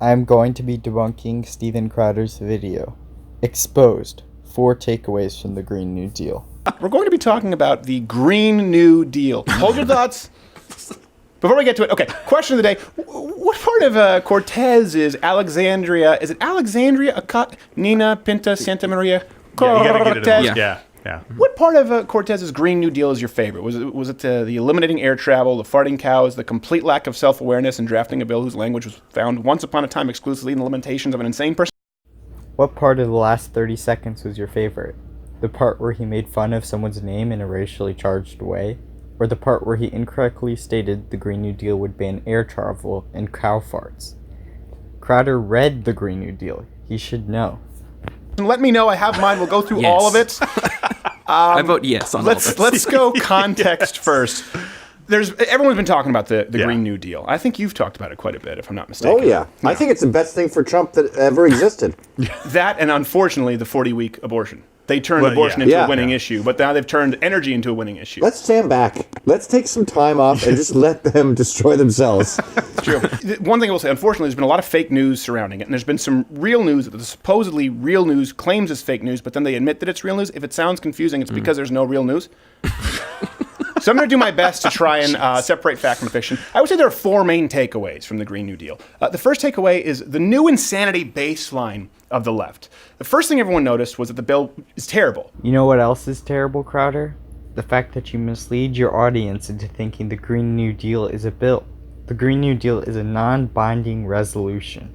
I'm going to be debunking Steven Crowder's video. Exposed. 4 takeaways from the Green New Deal. We're going to be talking about the Green New Deal. Hold your thoughts. Before we get to it, okay, question of the day. What part of Cortez is Alexandria? Is it Alexandria, Nina, Pinta, Santa Maria? Yeah, you gotta get it. Cortez? Yeah. What part of Cortez's Green New Deal is your favorite? Was it the eliminating air travel, the farting cows, the complete lack of self-awareness, and drafting a bill whose language was found once upon a time exclusively in the limitations of an insane person? What part of the last 30 seconds was your favorite? The part where he made fun of someone's name in a racially charged way? Or the part where he incorrectly stated the Green New Deal would ban air travel and cow farts? Crowder read the Green New Deal. He should know. Let me know. I have mine. We'll go through all of it. I vote yes on all this. Let's go context first. Everyone's been talking about the Green New Deal. I think you've talked about it quite a bit, if I'm not mistaken. Oh, yeah. I think it's the best thing for Trump that ever existed. That and, unfortunately, the 40-week abortion. They turned abortion into a winning issue, but now they've turned energy into a winning issue. Let's stand back. Let's take some time off and just let them destroy themselves. True. One thing I will say, unfortunately, there's been a lot of fake news surrounding it, and there's been some real news that the supposedly real news claims is fake news, but then they admit that it's real news. If it sounds confusing, it's because there's no real news. So I'm going to do my best to try and separate fact from fiction. I would say there are 4 main takeaways from the Green New Deal. The first takeaway is the new insanity baseline of the left. The first thing everyone noticed was that the bill is terrible. You know what else is terrible, Crowder? The fact that you mislead your audience into thinking the Green New Deal is a bill. The Green New Deal is a non-binding resolution.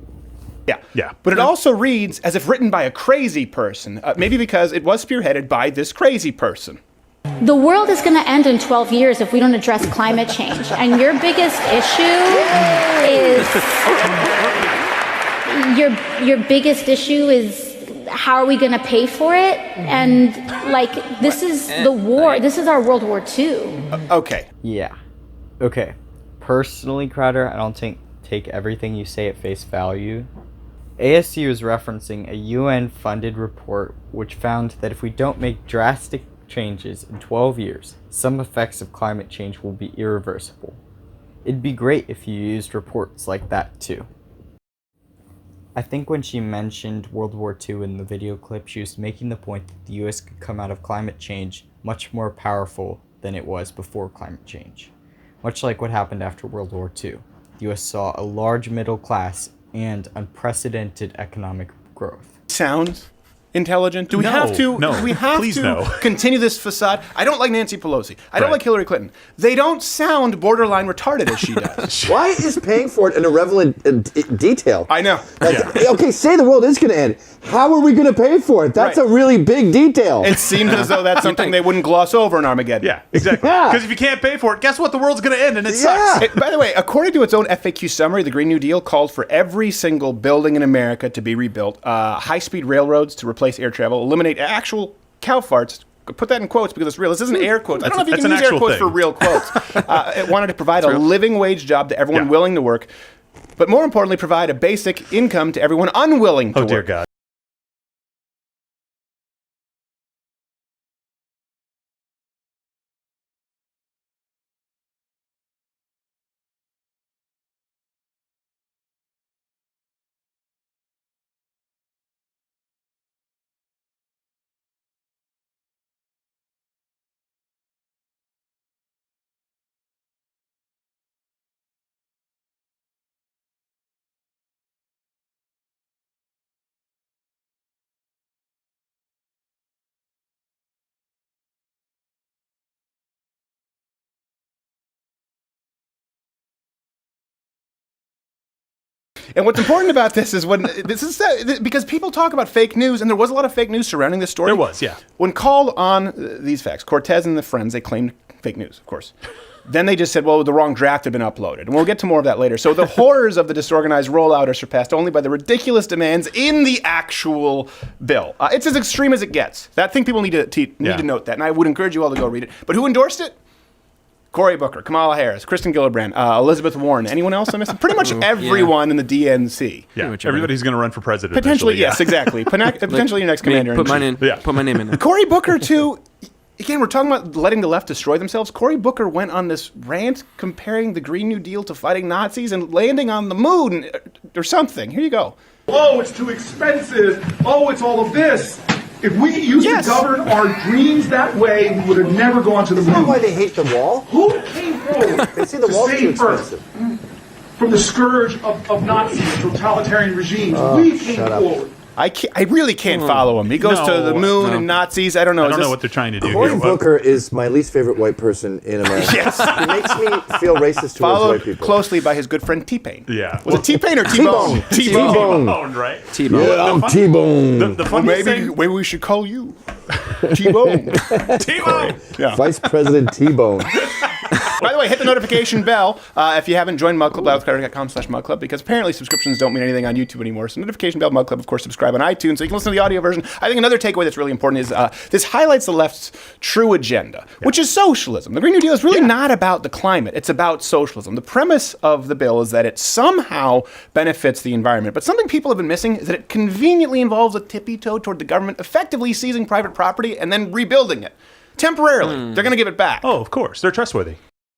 Yeah. But it also reads as if written by a crazy person, maybe because it was spearheaded by this crazy person. The world is going to end in 12 years if we don't address climate change. And your biggest issue is how are we going to pay for it? And this is the war. This is our World War II. Okay. Yeah. Okay. Personally, Crowder, I don't take everything you say at face value. ASU is referencing a UN-funded report which found that if we don't make drastic changes in 12 years, some effects of climate change will be irreversible. It'd be great if you used reports like that too. I think when she mentioned World War II in the video clip, she was making the point that the US could come out of climate change much more powerful than it was before climate change. Much like what happened after World War II, the US saw a large middle class and unprecedented economic growth. Sounds intelligent? Do we have to continue this facade? I don't like Nancy Pelosi. I don't like Hillary Clinton. They don't sound borderline retarded as she does. Why is paying for it an irrelevant detail? I know. Okay, say the world is going to end. How are we going to pay for it? That's a really big detail. It seems as though that's something they wouldn't gloss over in Armageddon. Yeah, exactly. Because if you can't pay for it, guess what? The world's going to end, and it sucks. By the way, according to its own FAQ summary, the Green New Deal called for every single building in America to be rebuilt, high-speed railroads to replace air travel, eliminate actual cow farts. Put that in quotes because it's real. This isn't air quotes. I don't know if you can use air quotes for real quotes. It wanted to provide a living wage job to everyone willing to work, but more importantly, provide a basic income to everyone unwilling to work. Oh, dear God. And what's important about this is because people talk about fake news, and there was a lot of fake news surrounding this story. There was, yeah. When called on these facts, Cortez and the friends, they claimed fake news, of course. Then they just said, well, the wrong draft had been uploaded. And we'll get to more of that later. So the horrors of the disorganized rollout are surpassed only by the ridiculous demands in the actual bill. It's as extreme as it gets. I think people need to note that, and I would encourage you all to go read it. But who endorsed it? Cory Booker, Kamala Harris, Kristen Gillibrand, Elizabeth Warren. Anyone else I'm missing? Pretty much everyone in the DNC. Yeah, everybody's going to run for president. Potentially, yes, exactly. Potentially your next commander. Put my name in. Cory Booker, too. Again, we're talking about letting the left destroy themselves. Cory Booker went on this rant comparing the Green New Deal to fighting Nazis and landing on the moon or something. Here you go. Oh, it's too expensive. Oh, it's all of this. If we used to govern our dreams that way, we would have never gone to the moon. Is that why they hate the wall? Who came forward They see the wall's too expensive. from the scourge of Nazis and totalitarian regimes? We came forward. I really can't follow him. He goes to the moon and Nazis. I don't know. I don't know what they're trying to do Cory here. Booker is my least favorite white person in America. Yes. He makes me feel racist towards Followed white people. closely by his good friend T-Pain. Yeah. Was it T-Pain or T-Bone? T-Bone. T-Bone, right? T-Bone. Yeah, I'm T-Bone. The Well, funniest maybe we should call you T-Bone. thing, T-Bone. Yeah. Vice President T-Bone. By the way, hit the notification bell if you haven't joined Mug Club, loudscreener.com/Mug Club, because apparently subscriptions don't mean anything on YouTube anymore. So notification bell, Mug Club, of course, subscribe on iTunes so you can listen to the audio version. I think another takeaway that's really important is this highlights the left's true agenda, which is socialism. The Green New Deal is really not about the climate. It's about socialism. The premise of the bill is that it somehow benefits the environment. But something people have been missing is that it conveniently involves a tippy toe toward the government effectively seizing private property and then rebuilding it. Temporarily. They're going to give it back. Oh, of course. They're trustworthy.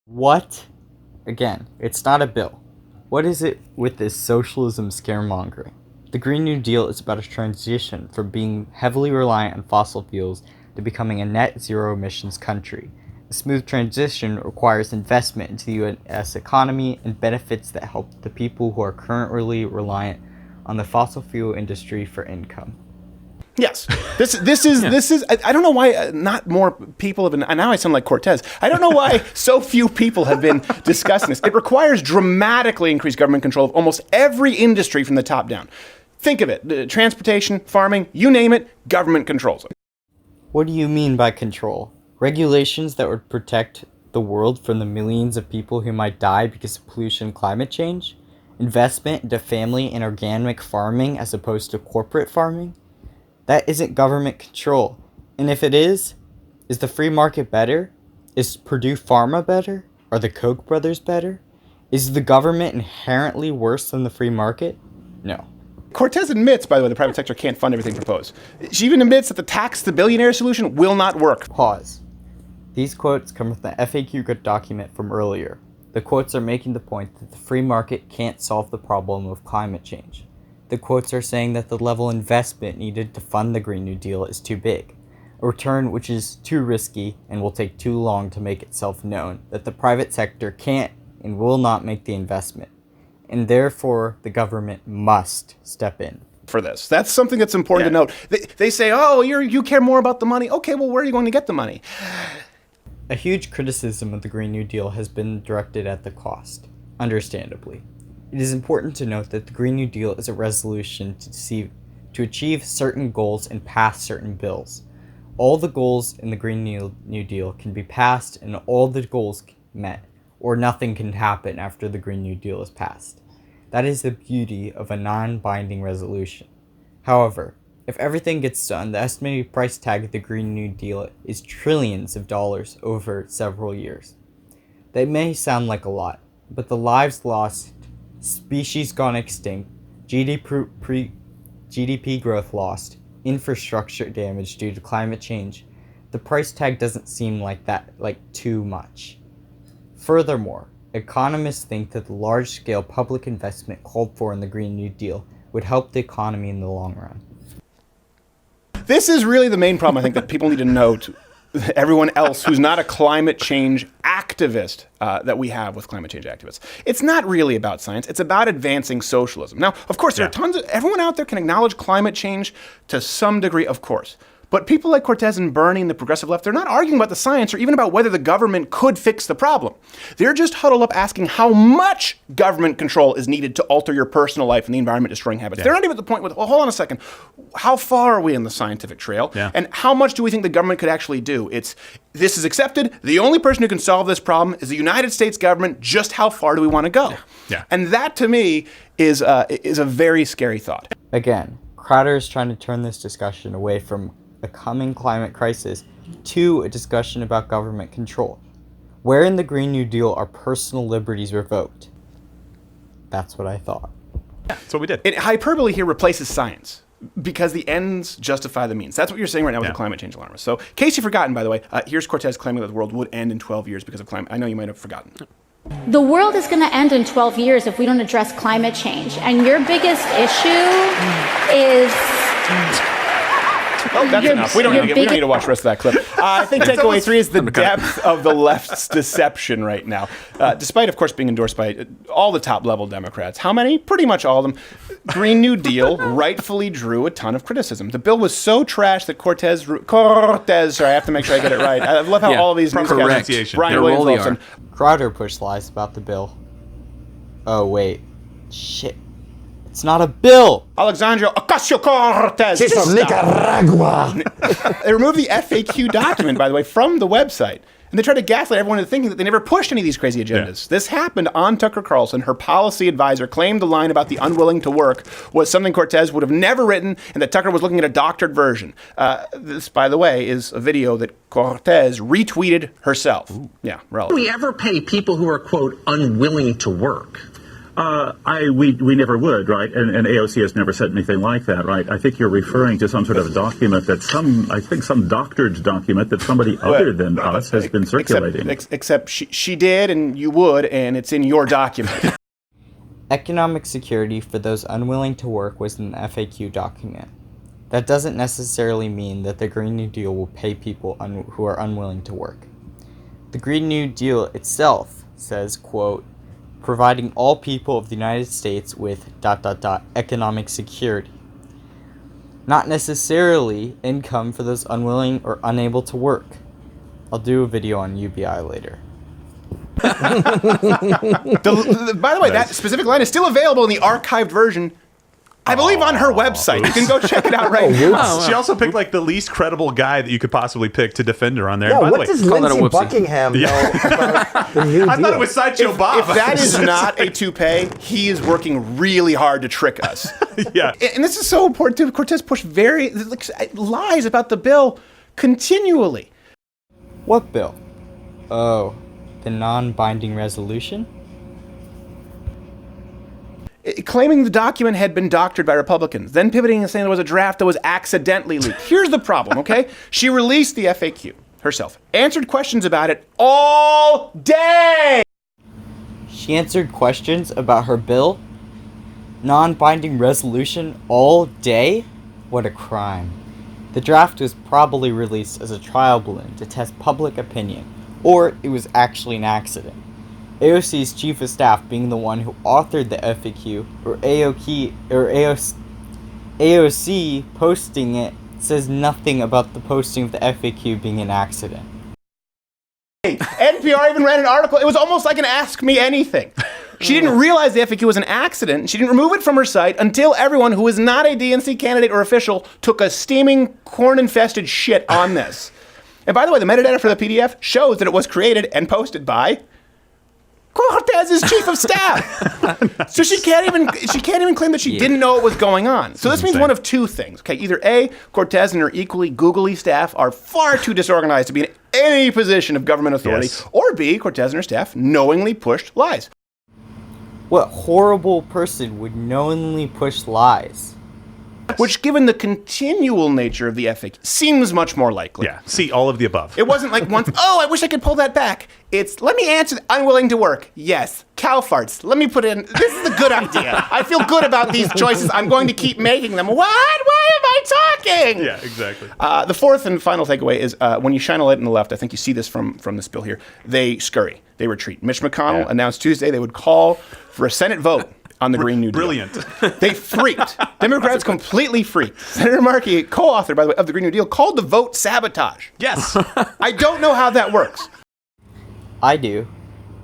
What? Again, it's not a bill. What is it with this socialism scaremongering? The Green New Deal is about a transition from being heavily reliant on fossil fuels to becoming a net zero emissions country. A smooth transition requires investment into the U.S. economy and benefits that help the people who are currently reliant on the fossil fuel industry for income. Yes, this is. I don't know why not more people have been. And now I sound like Cortez. I don't know why so few people have been discussing this. It requires dramatically increased government control of almost every industry from the top down. Think of it: transportation, farming, you name it, government controls it. What do you mean by control? Regulations that would protect the world from the millions of people who might die because of pollution and climate change? Investment into family and organic farming as opposed to corporate farming? That isn't government control. And if it is the free market better? Is Purdue Pharma better? Are the Koch brothers better? Is the government inherently worse than the free market? No. Cortez admits, by the way, the private sector can't fund everything proposed. She even admits that the tax the billionaire solution will not work. Pause. These quotes come from the FAQ document from earlier. The quotes are making the point that the free market can't solve the problem of climate change. The quotes are saying that the level of investment needed to fund the Green New Deal is too big, a return which is too risky and will take too long to make itself known, that the private sector can't and will not make the investment, and therefore the government must step in. For this. That's something that's important to note. They say, oh, you care more about the money. Okay, well, where are you going to get the money? A huge criticism of the Green New Deal has been directed at the cost, understandably. It is important to note that the Green New Deal is a resolution to achieve certain goals and pass certain bills. All the goals in the Green New Deal can be passed and all the goals met, or nothing can happen after the Green New Deal is passed. That is the beauty of a non-binding resolution. However, if everything gets done, the estimated price tag of the Green New Deal is trillions of dollars over several years. That may sound like a lot, but the lives lost, species gone extinct, GDP growth lost, infrastructure damage due to climate change, the price tag doesn't seem like too much. Furthermore, economists think that the large-scale public investment called for in the Green New Deal would help the economy in the long run. This is really the main problem, I think, that people need to note. Everyone else who's not a climate change activist that we have with climate change activists. It's not really about science. It's about advancing socialism. Now, of course, there are tons of... Everyone out there can acknowledge climate change to some degree, of course. But people like Cortez and Bernie and the progressive left, they're not arguing about the science or even about whether the government could fix the problem. They're just huddled up asking how much government control is needed to alter your personal life and the environment destroying habits. They're not even at the point with, well, hold on a second. How far are we in the scientific trail? And how much do we think the government could actually do? This is accepted. The only person who can solve this problem is the United States government. Just how far do we want to go? And that, to me, is a very scary thought. Again, Crowder is trying to turn this discussion away from a coming climate crisis to a discussion about government control. Where in the Green New Deal are personal liberties revoked? That's what I thought. That's what we did. Hyperbole here replaces science. because the ends justify the means. That's what you're saying right now with the climate change alarmists. So, in case you've forgotten, by the way, here's Cortez claiming that the world would end in 12 years because of climate. I know you might have forgotten. The world is going to end in 12 years if we don't address climate change. And your biggest issue is... Oh, that's enough. We don't need to watch the rest of that clip. I think takeaway 3 is the depth of the left's deception right now. Despite, of course, being endorsed by all the top-level Democrats. How many? Pretty much all of them. Green New Deal rightfully drew a ton of criticism. The bill was so trash that Cortez, sorry, I have to make sure I get it right. I love how all these newscasters, Brian Williams, Crowder pushed lies about the bill. Oh, wait. Shit. It's not a bill! Alexandria Ocasio-Cortez! She's from Nicaragua! They removed the FAQ document, by the way, from the website. And they tried to gaslight everyone into thinking that they never pushed any of these crazy agendas. Yeah. This happened on Tucker Carlson. Her policy advisor claimed the line about the unwilling to work was something Cortez would have never written and that Tucker was looking at a doctored version. This, by the way, is a video that Cortez retweeted herself. Ooh. Yeah, relevant. Do we ever pay people who are, quote, unwilling to work? We never would, right? And AOC has never said anything like that, right? I think you're referring to some sort of a document that some doctored document that somebody other than us has been circulating. Except she did, and you would, and it's in your document. Economic security for those unwilling to work was in the FAQ document. That doesn't necessarily mean that the Green New Deal will pay people who are unwilling to work. The Green New Deal itself says, quote, providing all people of the United States with ... economic security. Not necessarily income for those unwilling or unable to work. I'll do a video on UBI later. By the way, that specific line is still available in the archived version, I believe, on her website. You can go check it out right now. She also picked like the least credible guy that you could possibly pick to defend her on there. Yeah, and by what the way, does Lindsey Buckingham know about the New Deal? I thought it was Sideshow Bob. If that is not a toupee, he is working really hard to trick us. Yeah. And this is so important, too. Cortez pushed lies about the bill continually. What bill? Oh, the non-binding resolution? Claiming the document had been doctored by Republicans, then pivoting and saying there was a draft that was accidentally leaked. Here's the problem, okay? She released the FAQ herself, answered questions about it all day! She answered questions about her bill? Non-binding resolution all day? What a crime. The draft was probably released as a trial balloon to test public opinion, or it was actually an accident. AOC's chief of staff being the one who authored the FAQ, or AOC posting it, says nothing about the posting of the FAQ being an accident. NPR even ran an article. It was almost like an Ask Me Anything. She didn't realize the FAQ was an accident. She didn't remove it from her site until everyone who was not a DNC candidate or official took a steaming, corn-infested shit on this. And by the way, the metadata for the PDF shows that it was created and posted by Cortez's chief of staff. So she can't even claim that she didn't know what was going on. So this means one of two things. Okay, either A, Cortez and her equally googly staff are far too disorganized to be in any position of government authority, or B, Cortez and her staff knowingly pushed lies. What horrible person would knowingly push lies? Which, given the continual nature of the FAQ, seems much more likely. Yeah, see, all of the above. It wasn't like once, I wish I could pull that back. It's, let me answer, unwilling to work. Yes. Cow farts. Let me put in, this is a good idea. I feel good about these choices. I'm going to keep making them. What? Why am I talking? Yeah, exactly. The fourth and final takeaway is when you shine a light on the left, I think you see this from this bill here, they scurry. They retreat. Mitch McConnell announced Tuesday they would call for a Senate vote on the Green New Deal. Brilliant. They freaked. Democrats completely freaked. Senator Markey, co-author, by the way, of the Green New Deal, called the vote sabotage. Yes. I don't know how that works. I do.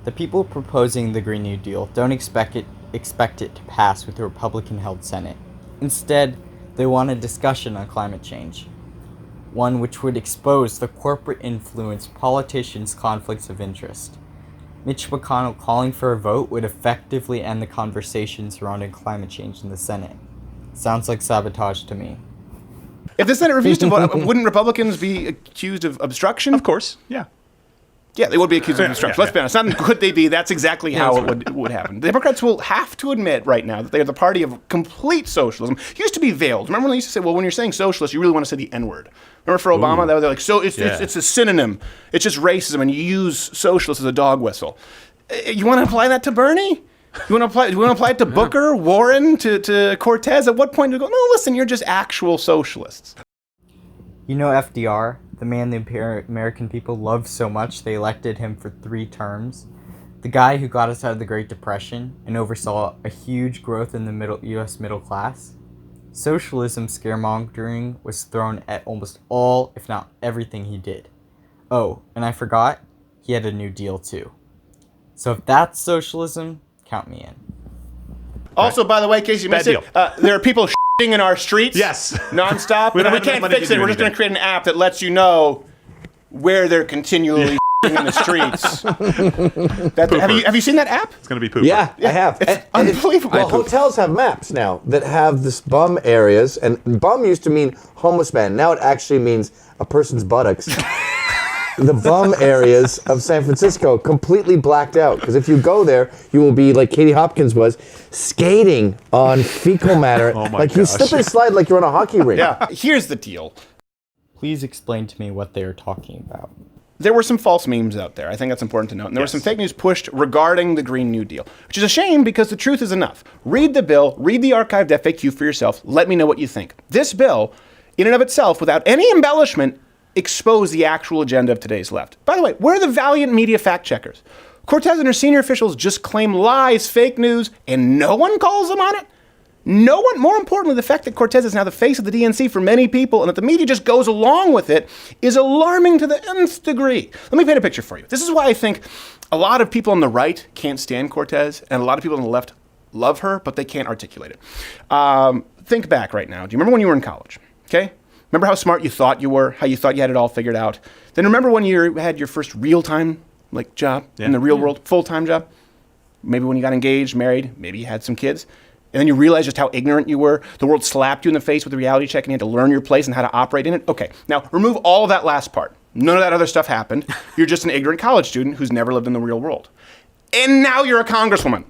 The people proposing the Green New Deal don't expect it to pass with a Republican-held Senate. Instead, they want a discussion on climate change. One which would expose the corporate influence politicians' conflicts of interest. Mitch McConnell calling for a vote would effectively end the conversation surrounding climate change in the Senate. Sounds like sabotage to me. If the Senate refused to vote, wouldn't Republicans be accused of obstruction? Of course, yeah. Yeah, they would be accused of obstruction. Let's be honest. Not could they be. That's exactly how it would happen. The Democrats will have to admit right now that they are the party of complete socialism. It used to be veiled. Remember when they used to say, well, when you're saying socialist, you really want to say the N-word. Remember for Obama? They're like, so it's a synonym. It's just racism, and you use socialist as a dog whistle. You want to apply that to Bernie? You want to apply it to Booker, Warren, to Cortez? At what point do you go, no, listen, you're just actual socialists? You know FDR, the man the American people loved so much they elected him for 3 terms? The guy who got us out of the Great Depression and oversaw a huge growth in the U.S. middle class? Socialism scaremongering was thrown at almost all, if not everything he did. Oh, and I forgot, he had a New Deal too. So if that's socialism, count me in. Also, by the way, Casey, Bad deal. there are people in our streets, Yes. nonstop. We don't we have enough can't money fix to it. do We're just going anything. to create an app that lets you know where they're continually in the streets. Have you seen that app? It's going to be pooper. Yeah, I have. It's unbelievable. Well, hotels have maps now that have this bum areas, and bum used to mean homeless man. Now it actually means a person's buttocks. The bum areas of San Francisco completely blacked out, because if you go there, you will be like Katie Hopkins was, skating on fecal matter. Oh my like you gosh. slip and slide like you're on a hockey rink. Yeah, here's the deal. Please explain to me what they are talking about. There were some false memes out there. I think that's important to note. And there was some fake news pushed regarding the Green New Deal, which is a shame because the truth is enough. Read the bill, read the archived FAQ for yourself. Let me know what you think. This bill, in and of itself, without any embellishment, expose the actual agenda of today's left. By the way, where are the valiant media fact checkers? Cortez and her senior officials just claim lies, fake news, and no one calls them on it? No one, more importantly, the fact that Cortez is now the face of the DNC for many people and that the media just goes along with it is alarming to the nth degree. Let me paint a picture for you. This is why I think a lot of people on the right can't stand Cortez and a lot of people on the left love her, but they can't articulate it. Think back right now. Do you remember when you were in college? Okay? Remember how smart you thought you were, how you thought you had it all figured out? Then remember when you had your first real-time job in the real world, full-time job? Maybe when you got engaged, married, maybe you had some kids. And then you realized just how ignorant you were. The world slapped you in the face with a reality check and you had to learn your place and how to operate in it. Okay, now remove all of that last part. None of that other stuff happened. You're just an ignorant college student who's never lived in the real world. And now you're a congresswoman.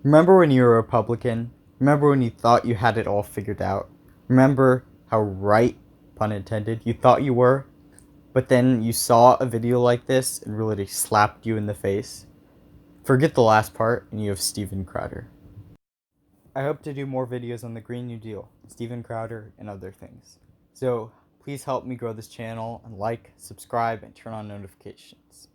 Remember when you were a Republican? Remember when you thought you had it all figured out? Remember how right, pun intended, you thought you were? But then you saw a video like this and really slapped you in the face? Forget the last part and you have Steven Crowder. I hope to do more videos on the Green New Deal, Steven Crowder, and other things. So please help me grow this channel and like, subscribe, and turn on notifications.